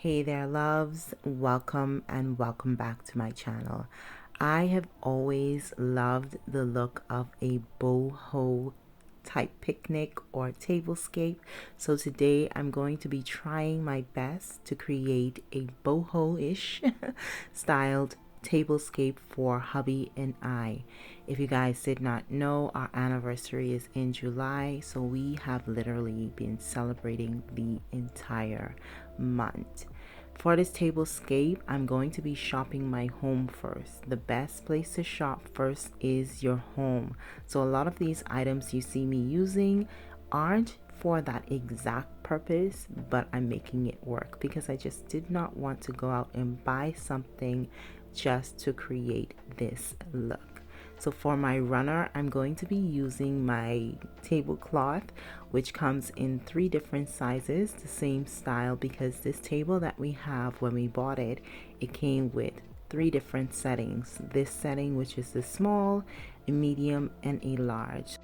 Hey there, loves. Welcome and welcome back to my channel. I have always loved the look of a boho type picnic or tablescape. So today I'm going to be trying my best to create a boho-ish styled tablescape for hubby and I. If you guys did not know, our anniversary is in July, so we have literally been celebrating the entire month. For this tablescape, I'm going to be shopping my home first. The best place to shop first is your home. So a lot of these items you see me using aren't for that exact purpose, but I'm making it work because I just did not want to go out and buy something just to create this look. So for my runner, I'm going to be using my tablecloth, which comes in 3 different sizes, the same style, because this table that we have when we bought it, it came with 3 different settings. This setting, which is the small, a medium, and a large.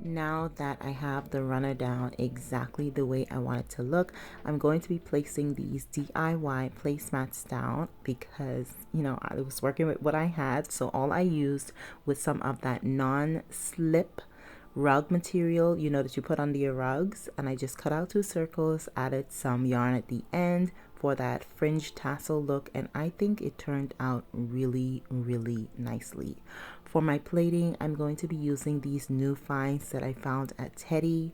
Now that I have the runner down exactly the way I want it to look, I'm going to be placing these DIY placemats down because, you know, I was working with what I had. So all I used was some of that non-slip rug material, you know, that you put under your rugs. And I just cut out 2 circles, added some yarn at the end for that fringe tassel look. And I think it turned out really, really nicely. For my plating, I'm going to be using these new finds that I found at TEDI.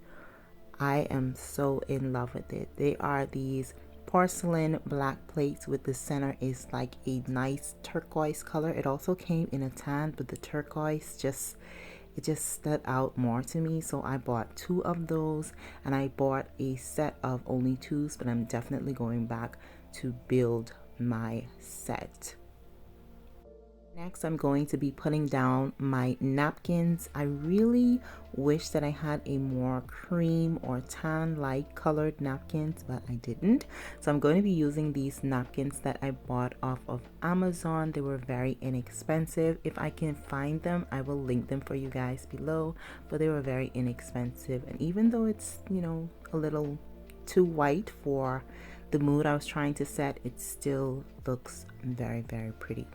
I am so in love with it. They are these porcelain black plates with the center is like a nice turquoise color. It also came in a tan, but the turquoise just stood out more to me. So I bought 2 of those, and I bought a set of only 2s, but I'm definitely going back to build my set. Next, I'm going to be putting down my napkins. I really wish that I had a more cream or tan-like colored napkins, but I didn't. So I'm going to be using these napkins that I bought off of Amazon. They were very inexpensive. If I can find them, I will link them for you guys below, but they were very inexpensive. And even though it's, you know, a little too white for the mood I was trying to set, it still looks very, very pretty.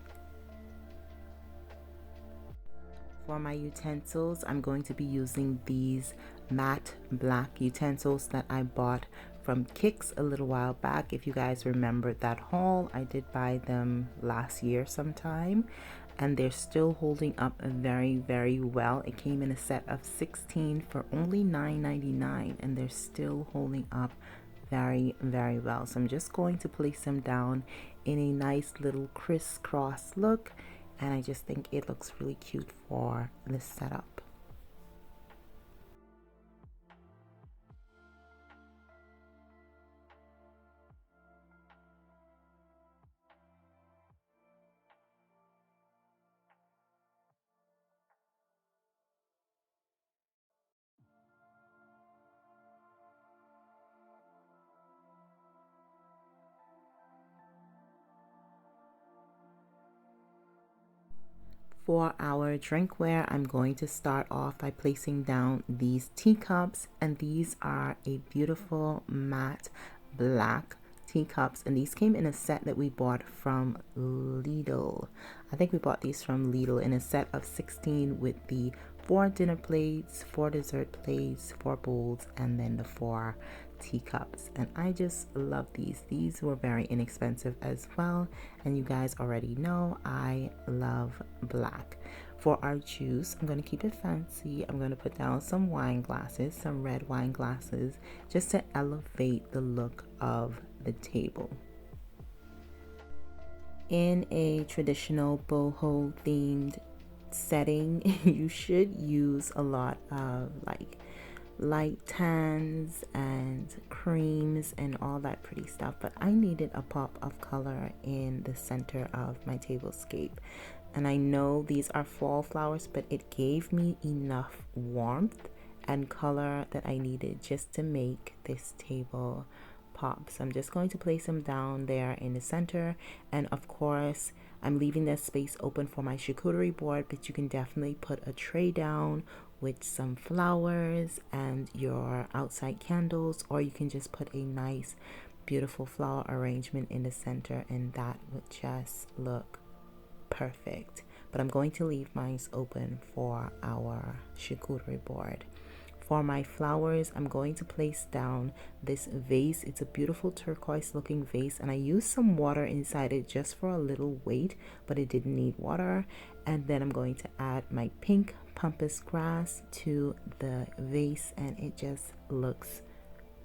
For my utensils, I'm going to be using these matte black utensils that I bought from Kicks a little while back. If you guys remember that haul, I did buy them last year sometime, and they're still holding up very, very well. It came in a set of 16 for only $9.99, and they're still holding up very, very well. So I'm just going to place them down in a nice little crisscross look, and I just think it looks really cute for this setup. For our drinkware, I'm going to start off by placing down these teacups, and these are a beautiful matte black teacups, and these came in a set that we bought from LILL. I think we bought these from LILL in a set of 16 with the 4 dinner plates, 4 dessert plates, 4 bowls, and then the 4 teacups. And I just love these were very inexpensive as well, and you guys already know I love black. For our juice, I'm going to keep it fancy. I'm going to put down some wine glasses, some red wine glasses, just to elevate the look of the table. In a traditional boho themed setting, you should use a lot of like light tans and creams and all that pretty stuff, but I needed a pop of color in the center of my tablescape. And I know these are fall flowers, but it gave me enough warmth and color that I needed just to make this table pop. So I'm just going to place them down there in the center, and of course I'm leaving that space open for my charcuterie board, but you can definitely put a tray down with some flowers and your outside candles, or you can just put a nice beautiful flower arrangement in the center, and that would just look perfect. But I'm going to leave mine open for our charcuterie board. For my flowers, I'm going to place down this vase. It's a beautiful turquoise looking vase, and I used some water inside it just for a little weight, but it didn't need water. And then I'm going to add my pink pampas grass to the vase, and it just looks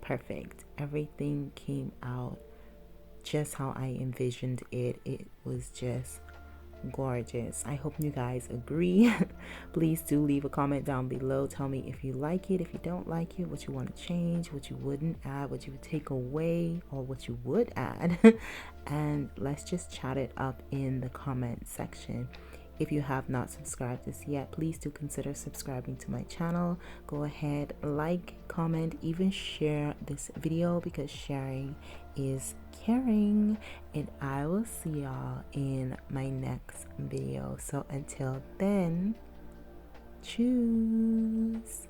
perfect. Everything came out just how I envisioned it. It was just gorgeous. I hope you guys agree. Please do leave a comment down below. Tell me if you like it, if you don't like it, what you want to change, what you wouldn't add, what you would take away, or what you would add. And let's just chat it up in the comment section. If you have not subscribed this yet, please do consider subscribing to my channel. Go ahead, like, comment, even share this video, because sharing is caring. And I will see y'all in my next video. So until then, choose.